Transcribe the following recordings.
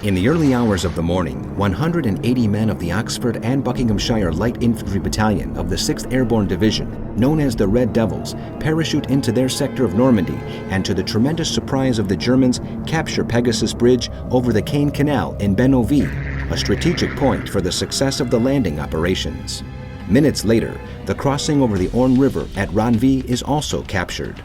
In the early hours of the morning, 180 men of the Oxford and Buckinghamshire Light Infantry Battalion of the 6th Airborne Division, known as the Red Devils, parachute into their sector of Normandy and, to the tremendous surprise of the Germans, capture Pegasus Bridge over the Caen Canal in Benoville, a strategic point for the success of the landing operations. Minutes later, the crossing over the Orne River at Ranville is also captured.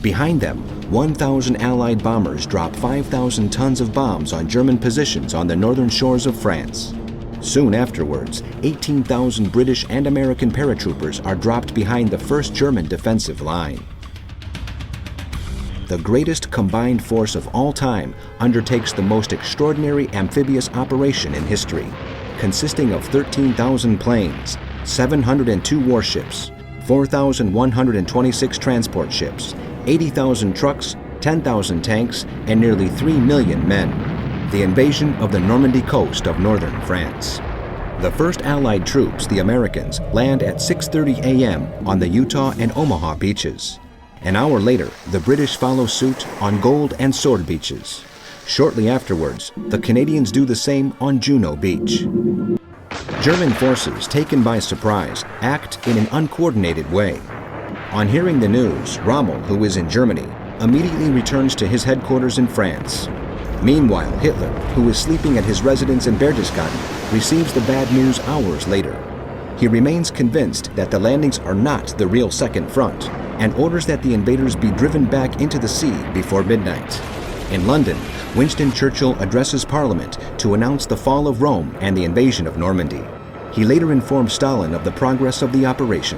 Behind them, 1,000 Allied bombers drop 5,000 tons of bombs on German positions on the northern shores of France. Soon afterwards, 18,000 British and American paratroopers are dropped behind the first German defensive line. The greatest combined force of all time undertakes the most extraordinary amphibious operation in history, consisting of 13,000 planes, 702 warships, 4,126 transport ships, 80,000 trucks, 10,000 tanks, and nearly 3 million men. The invasion of the Normandy coast of northern France. The first Allied troops, the Americans, land at 6:30 a.m. on the Utah and Omaha beaches. An hour later, the British follow suit on Gold and Sword beaches. Shortly afterwards, the Canadians do the same on Juno Beach. German forces, taken by surprise, act in an uncoordinated way. On hearing the news, Rommel, who is in Germany, immediately returns to his headquarters in France. Meanwhile, Hitler, who is sleeping at his residence in Berchtesgaden, receives the bad news hours later. He remains convinced that the landings are not the real Second Front, and orders that the invaders be driven back into the sea before midnight. In London, Winston Churchill addresses Parliament to announce the fall of Rome and the invasion of Normandy. He later informed Stalin of the progress of the operation.